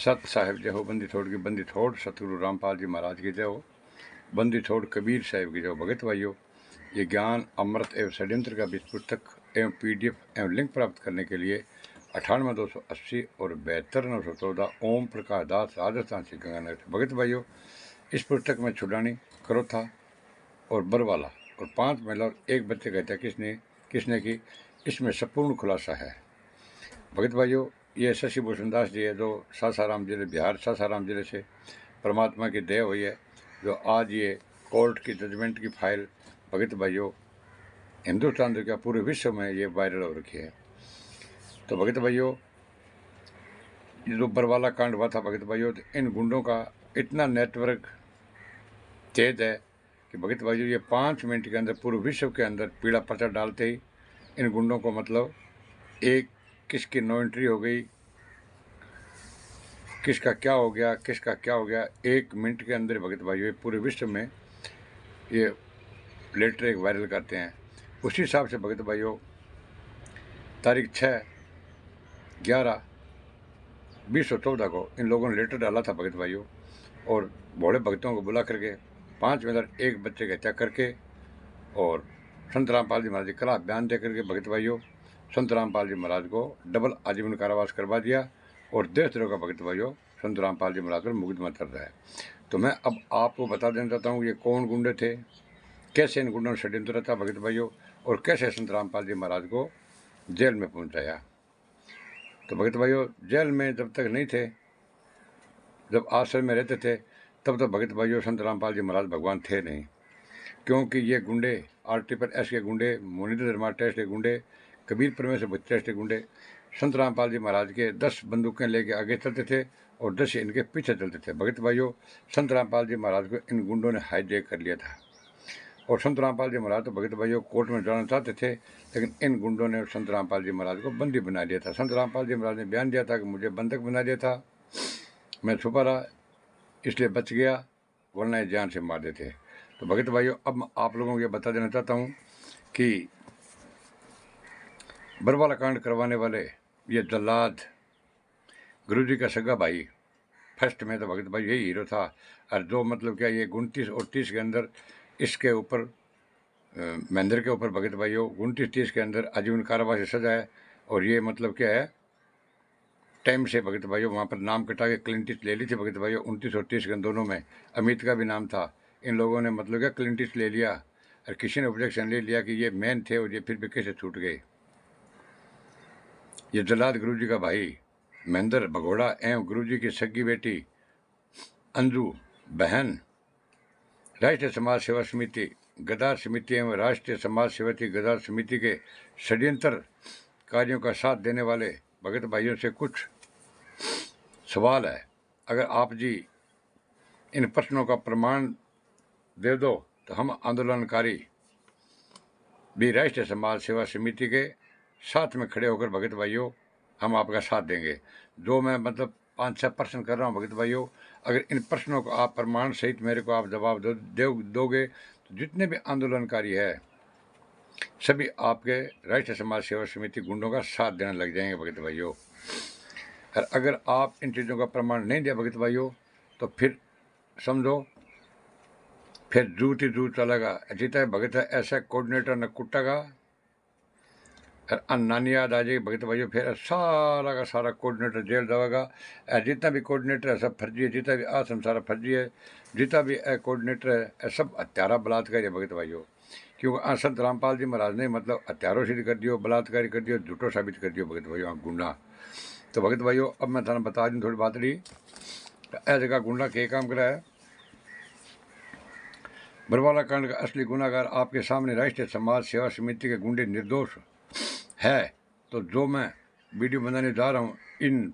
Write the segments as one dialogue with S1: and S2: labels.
S1: सत साहिब जय हो, बंदी छोड़ की बंदी छोड़, सतगुरु रामपाल जी महाराज की जय हो, बंदी छोड़ कबीर साहिब की जय हो। भगत भाइयों, ये ज्ञान अमृत एवं षड्यंत्र का बीज पुस्तक एवं PDF एवं लिंक प्राप्त करने के लिए 98 280 और 72 914 ओम प्रकाश दास राजस्थान से गंगानगर से। भगत भाइयों, इस पुस्तक में छुड़ानी, करोथा और बरवाला और 5 महिला और 1 बच्चे का हत्या किसने की, इसमें संपूर्ण खुलासा है। भगत भाइयों, ये शशि भूषण दास जी है, जो सासाराम जिले, बिहार सासाराम जिले से परमात्मा की दया हुई है, जो आज ये कोर्ट की जजमेंट की फाइल भगत भाइयों हिंदुस्तान तो क्या पूरे विश्व में ये वायरल हो रखी है। तो भगत भाइयों, ये जो बरवाला कांड हुआ था भगत भाइयों, तो इन गुंडों का इतना नेटवर्क तेज है कि भगत भाइयों ये 5 मिनट के अंदर पूरे विश्व के अंदर पीड़ा पर्चा डालते ही इन गुंडों को मतलब एक किसकी नो एंट्री हो गई, किसका क्या हो गया, किसका क्या हो गया, 1 मिनट के अंदर भगत भाइयों पूरे विश्व में ये लेटर एक वायरल करते हैं। उसी हिसाब से भगत भाइयों तारीख 6/11/2014 को इन लोगों ने लेटर डाला था भगत भाइयों, और भोले भक्तों को बुला करके 5 में 1 बच्चे की हत्या करके और संत रामपाल जी महाराज के खिलाफ बयान दे करके भगत भाइयों संत रामपाल जी महाराज को डबल आजीवन कारावास करवा दिया और देशद्रोह का भगत भाइयों संत रामपाल जी महाराज पर मुकदमा चल रहा है। तो मैं अब आपको बता देना चाहता हूँ ये कौन गुंडे थे, कैसे इन गुंडों ने षड्यंत्र था भगत भाइयों, और कैसे संत रामपाल जी महाराज को जेल में पहुंचाया। तो भगत भाइयों, जेल में जब तक नहीं थे, जब आश्रम में रहते थे, तब तो भगत भाइयों संत रामपाल जी महाराज भगवान थे नहीं, क्योंकि ये गुंडे RT के गुंडे, मुनिंद्र धर्मा टेस्ट के गुंडे, कबीर परमेश्वर टेस्ट के गुंडे संत रामपाल जी महाराज के 10 बंदूकें लेके आगे चलते थे और 10 इनके पीछे चलते थे। भगत भाइयों, संत रामपाल जी महाराज को इन गुंडों ने हाईजैक कर लिया था और संत रामपाल जी महाराज तो भगत भाइयों कोर्ट में जाना चाहते थे, लेकिन इन गुंडों ने संत रामपाल जी महाराज को बंदी बना दिया था। संत रामपाल जी महाराज ने बयान दिया था कि मुझे बंधक बना दिया था, मैं छुपा रहा इसलिए बच गया, वरना ये जान से मार देते। तो भगत भाइयों, अब मैं आप लोगों को ये बता देना चाहता हूँ कि बरवाला कांड करवाने वाले ये जल्लाद गुरु जी का सगा भाई, फर्स्ट में तो भगत भाई यही हीरो था, और जो मतलब क्या ये 29 और 30 के अंदर इसके ऊपर महेंद्र के ऊपर भगत भाइयों 29-30 के अंदर आजीवन कारावास की सजा है, और ये मतलब क्या है टाइम से भगत भाइयों वहाँ पर नाम कटा के क्लिंटिस ले ली थी भगत भाइयों 29 और 30 के दोनों में। अमित का भी नाम था, इन लोगों ने मतलब क्या क्लिंटिस ले लिया और किसी ने ऑब्जेक्शन ले लिया कि ये मैन थे और ये फिर भी कैसे छूट गए। ये जल्लाद गुरु जी का भाई महेंद्र भगोड़ा एवं गुरु जी की सगी बेटी अंजू बहन राष्ट्रीय समाज सेवा समिति गदार समिति एवं राष्ट्रीय समाज सेवती गदार समिति के षड्यंत्र कार्यों का साथ देने वाले भगत भाइयों से कुछ सवाल है। अगर आप जी इन प्रश्नों का प्रमाण दे दो तो हम आंदोलनकारी भी राष्ट्रीय समाज सेवा समिति के साथ में खड़े होकर भगत भाइयों हम आपका साथ देंगे। जो मैं मतलब 5-6 प्रश्न कर रहा हूँ भगत भाइयों, अगर इन प्रश्नों को आप प्रमाण सहित मेरे को आप जवाब दोगे तो जितने भी आंदोलनकारी है सभी आपके राष्ट्रीय समाज सेवा समिति गुंडों का साथ देने लग जाएंगे भगत भाइयों। और अगर आप इन चीज़ों का प्रमाण नहीं दिया भगत भाइयों तो फिर समझो फिर जूत ही जूत चलेगा। जीता है भगत है ऐसा कोऑर्डिनेटर न कुट्टेगा और नानी याद आ जाएगी भगत भाइयों, फिर सारा का सारा कोऑर्डिनेटर जेल जाएगा। जितना भी कोऑर्डिनेटर है सब फर्जी है, जितना भी आसम सारा फर्जी है, जितना भी कोऑर्डिनेटर है सब हत्यारा बलात्कारी है भगत भाइयों। क्योंकि संत रामपाल जी महाराज ने मतलब हत्यारों सिद्ध कर दियो, बलात्कारी कर दियो, झूठो साबित कर दियो भगत भाइयों गुंडा। तो भगत भाइयों अब मैं थाना बता दूँ थोड़ी बात रही, ऐ जगह गुंडा के काम करा है। बरवाला कांड का असली गुनाहगार आपके सामने राष्ट्रीय समाज सेवा समिति के गुंडे निर्दोष है। तो जो मैं वीडियो बनाने जा रहा हूँ इन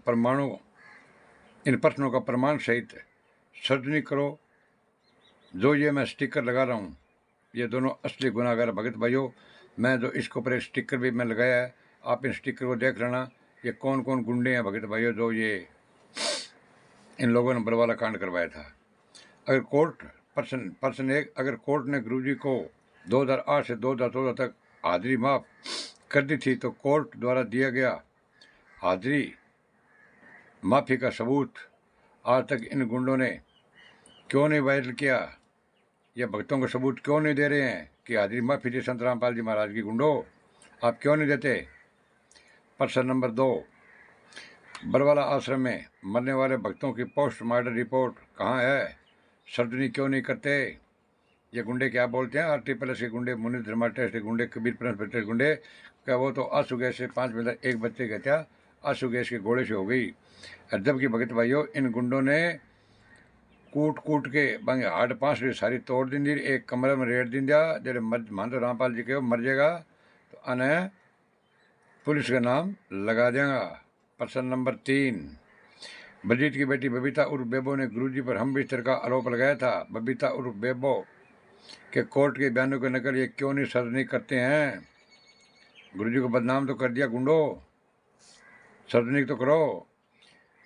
S1: प्रश्नों का प्रमाण सहित सर्जनी करो। जो ये मैं स्टिकर लगा रहा हूँ ये दोनों असली गुनाहगार भगत भाइयों। मैं जो इसके ऊपर एक स्टिकर भी मैं लगाया है, आप इन स्टिकर को देख लेना ये कौन कौन गुंडे हैं भगत भाइयों जो ये इन लोगों ने बरवाला कांड करवाया था। अगर कोर्ट पर्सन एक अगर कोर्ट ने गुरुजी को 2008 से 2014 तक हाजिरी माफ कर दी थी तो कोर्ट द्वारा दिया गया हाजिरी माफी का सबूत आज तक इन गुंडों ने क्यों नहीं वायरल किया? ये भक्तों को सबूत क्यों नहीं दे रहे हैं कि हाजिरी माफी थी संत रामपाल जी महाराज की? गुंडो, आप क्यों नहीं देते? प्रश्न नंबर 2, बरवाला आश्रम में मरने वाले भक्तों की पोस्टमार्टम रिपोर्ट कहाँ है? सर्जरी क्यों नहीं करते? ये गुंडे क्या बोलते हैं, RT+ के गुंडे, मुनि धर्मा टेस्ट के गुंडे, कबीर प्रिंस टेस्ट गुंडे, क्या वो तो आंसू गैस से 5 मिनट एक बच्चे का क्या आंसू गैस के घोड़े से हो गई। और जबकि भगत भाइयों, इन गुंडों ने कूट कूट के बंगे हाड़ पांसड़ी सारी तोड़ दी, एक कमरे में रेड़ दी दिया, जेडे मान तो रामपाल जी के मर जाएगा तो अने पुलिस का नाम लगा देगा। प्रश्न नंबर 3, बलजीत की बेटी बबीता उर्फ बेबो ने गुरुजी पर हम बिस्तर का आरोप लगाया था। बबीता उर्फ बेबो के कोर्ट के बयानों की नकल ये क्यों नहीं सार्वजनिक करते हैं? गुरुजी को बदनाम तो कर दिया गुंडो, सार्वजनिक तो करो।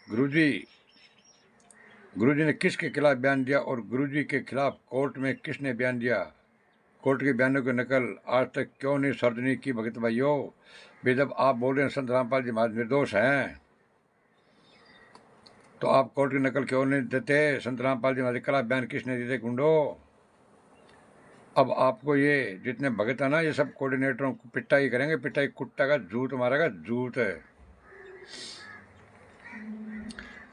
S1: गुरुजी ने किसके खिलाफ बयान दिया और गुरुजी के खिलाफ कोर्ट में किसने बयान दिया? कोर्ट के बयानों की नकल आज तक क्यों नहीं सार्वजनिक की भगत भाइयों? भाई जब आप बोल रहे हैं संत रामपाल जी महाराज निर्दोष हैं, तो आप कोर्ट की नकल क्यों नहीं देते? संत रामपाल जी महाराज के खिलाफ बयान किसने दिए थे गुंडो? अब आपको ये जितने भगत है ना, ये सब कोऑर्डिनेटरों को पिटाई करेंगे, पिटाई कुत्ता का जूत मारेगा, जूत है।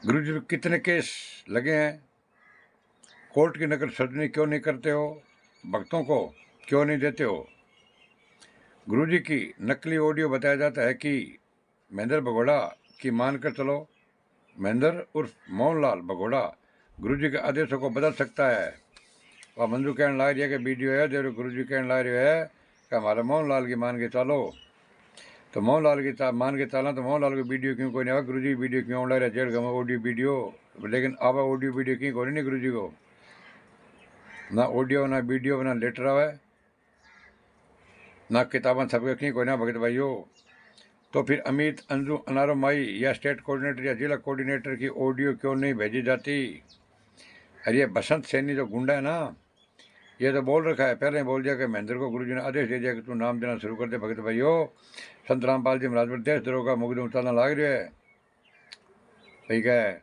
S1: गुरु जी कितने केस लगे हैं, कोर्ट की नकल सर्जनी क्यों नहीं करते हो? भक्तों को क्यों नहीं देते हो? गुरुजी की नकली ऑडियो बताया जाता है कि महेंद्र भगोड़ा की मानकर चलो, महेंद्र उर्फ मोहनलाल भगोड़ा गुरुजी के आदेशों को बदल सकता है। वह मंजू कहने ला रही है कि वीडियो है जो गुरुजी कहने ला रहे है कि हमारे मोहनलाल की मान के चलो, तो मोहनलाल की मान के चलना, तो मोहनलाल की वीडियो क्यों कोई नहीं आवा? गुरुजी वीडियो क्यों ला रहे जेल गवा ऑडियो वीडियो, लेकिन आवा ऑडियो वीडियो क्यों कोई नहीं गुरुजी को? ना ऑडियो ना वीडियो ना लेटर आवे ना किताबें सबके क्यों कोई ना भगत भाइयों। तो फिर अमित, अंजू, अनारो माई या स्टेट कोऑर्डिनेटर या जिला कोऑर्डिनेटर की ऑडियो क्यों नहीं भेजी जाती? अरे ये बसंत सैनी जो गुंडा है ना, ये तो बोल रखा है, पहले ही बोल दिया कि महेंद्र को गुरुजी ने आदेश दे दिया कि तू नाम देना शुरू कर दे भगत भाइयों। संत रामपाल जी महाराज पर देशद्रोह का मुकदमा चलना लाग रहा है। ठीक है,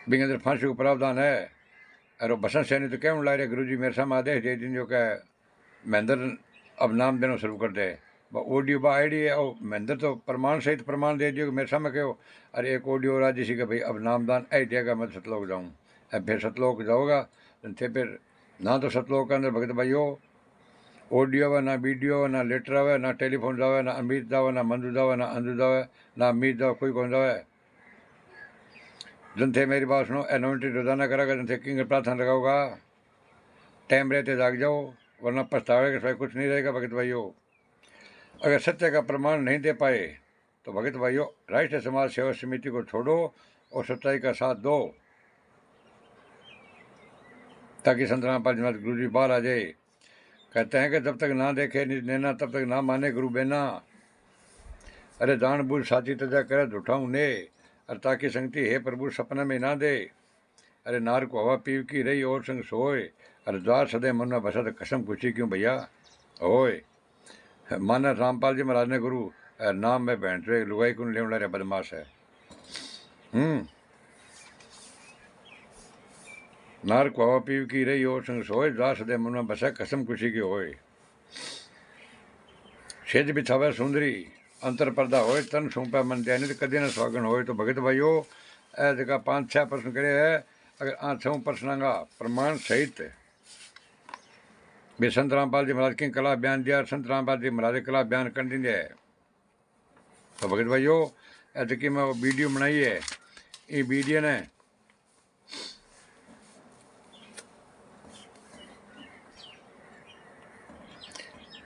S1: बिंग अंदर फांसी को प्रावधान है। अरे बसंत सैनी तो क्या ला रहे गुरु जी मेरे सामने आदेश दे दिन जो क्या महेंद्र अब नाम देना शुरू कर दे। ऑडियो बा आईडी है, और महेंद्र तो प्रमाण सहित प्रमाण दे दियो कि मेरे सामने कहो। अरे एक ऑडियो और आज इसी का भाई अब नामदान ऐ देगा, मैं सतलोक जाऊँ। अब फिर सतलोक जाओगा थे, फिर ना तो सतलोक के अंदर भगत भाइयों ऑडियो आवे ना वीडियो ना लेटर आवे ना टेलीफोन जावे ना अमित जावे ना मंजू जावे ना अंजू जावे ना अमित जावे, कोई कौन जावे। जन थे मेरी बात सुनो, एनोइंटेड रोजाना करेगा, जन थे किंग प्रार्थना लगाओगा, टाइम रहते जाग जाओ, वरना पछतावे के सिवाय कुछ नहीं रहेगा भगत भाइयों। अगर सत्य का प्रमाण नहीं दे पाए तो भगत भाइयों राष्ट्रीय समाज सेवा समिति को छोड़ो और सच्चाई का साथ दो, ताकि संत रामपाल जी गुरु जी बाहर आ जाए। कहते हैं कि जब तक ना देखे नैना तब तक ना माने गुरु बेना। अरे जान बूझ साची तजा करे झूठाऊ ने, और ताकि संगति हे प्रभु सपने में ना दे। अरे नार को हवा पीव की रही और संग सोए, अरे द्वार सदे मन में बसा तो कसम खुशी क्यों भैया ओए। माना रामपाल जी महाराज ने गुरु नाम में बहन चो लुगाई को ले रे बदमाश है। नार को हवा पीव की रही और संग सोए, द्वार सदे मन में बसा कसम खुशी की होए। सेज बिछावे सुंदरी अंतर पर्दा होए, तन सौंपा मन ध्यान तो कदे न स्वागन होए। तो भगत भाइयों ए जगह 5-6 प्रश्न करे है, अगर 8 प्रश्न का प्रमाण सहित भी संत रामपाल जी महाराज के खिलाफ बयान दिया, संत रामपाल जी महाराज के खिलाफ बयान कर देंगे। तो भगत भाइयों ऐसे कि मैं वो वीडियो बनाई है, ये वीडियो ने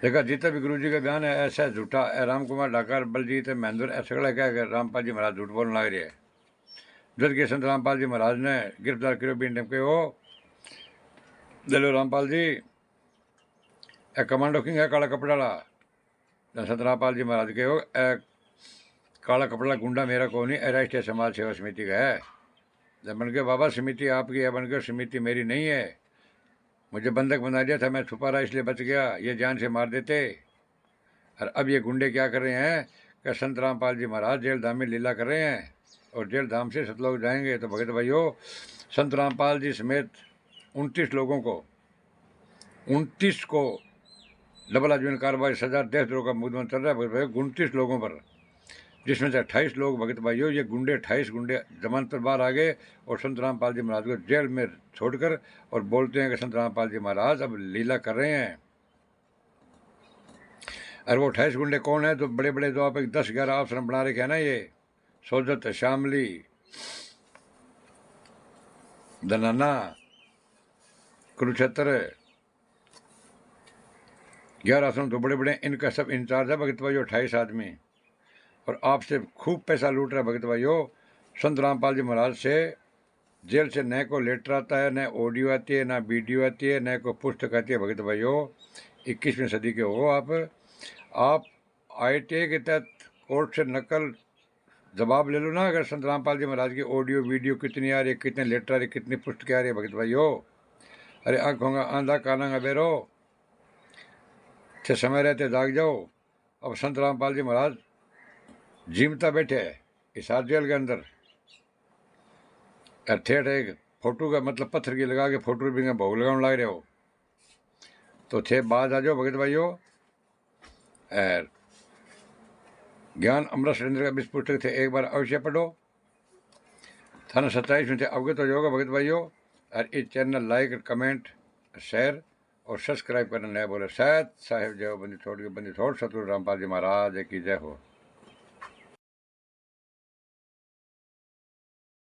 S1: देखा जितना भी गुरु जी का बयान है ऐसा झूठा है। राम कुमार ढाकर, बलजीत, महेंद्र ऐसा क्या है रामपाल जी महाराज झूठ बोलने लग रहे हैं, जबकि संत रामपाल जी महाराज ने गिरफ्तार करो भी के हो दिलो रामपाल जी ए कमांडो किंग है काला कपड़ा ला। संत रामपाल जी महाराज के हो ए काला कपड़ा गुंडा मेरा को नहीं, राष्ट्रीय समाज सेवा समिति का है। जब बन के बाबा समिति आपकी है, बन के समिति मेरी नहीं है, मुझे बंधक बना दिया था, मैं छुपा रहा इसलिए बच गया, ये जान से मार देते। और अब ये गुंडे क्या कर रहे हैं कि संत रामपाल जी महाराज जेल धाम में लीला कर रहे हैं और जेल धाम से सतलोक जाएंगे। तो भगत भाइयों, संत रामपाल जी समेत 29 लोगों को 29 को डबल आजीवन कार्रवाई सजा देशद्रोह का मुकदमा चल रहा है भगत भाइयों 29 लोगों पर, जिसमें से 28 लोग भगत भाइयों ये गुंडे 28 गुंडे जमानत पर बाहर आ गए और संत रामपाल जी महाराज को जेल में छोड़कर और बोलते हैं कि संत रामपाल जी महाराज अब लीला कर रहे हैं। और वो 28 गुंडे कौन है? तो बड़े बड़े जो आप 10-11 आश्रम बना रखे हैं ना, ये सोजत, शामली, दनाना, कुरुक्षेत्र, 11 आश्रम तो बड़े बड़े, इनका सब इंचार्ज है भगत भाइयों 28 आदमी। और आपसे खूब पैसा लूट रहा है भगत भाइयों। संत रामपाल जी महाराज से जेल से न को लेटर आता है, न ऑडियो आती है, न वीडियो आती है, न को पुस्तक आती है भगत भाइयों। 21वीं सदी के हो आप ITA के तहत कोर्ट से नकल जवाब ले लो ना, अगर संत रामपाल जी महाराज की ऑडियो वीडियो कितनी आ रही है, कितने लेटर आ रही है, कितनी पुस्तकें आ रही है भगत भाइयों। अरे आँख होगा आंधा काना बेरो थे, समय रहते जाग जाओ। अब संत रामपाल जी महाराज जीमता बैठे है हिसार जेल के अंदर, ठेठ एक फोटो का मतलब पत्थर की लगा के फोटो भी भोग लगाने लग रहे हो। तो थे बाज आ जाओ भगत भाइयों। ज्ञान अमृत सुरेंद्र का 20 पुस्तक थे, एक बार अवश्य पढ़ो, थाना 27 में थे अवगत हो जाओगे भगत भाइयों। और इस चैनल लाइक, कमेंट, शेयर और सब्सक्राइब करना नहीं बोले। शायद साहेब जय बंदी छोड़ के बंदी छोड़, सतगुरु रामपाल जी महाराज की जय हो।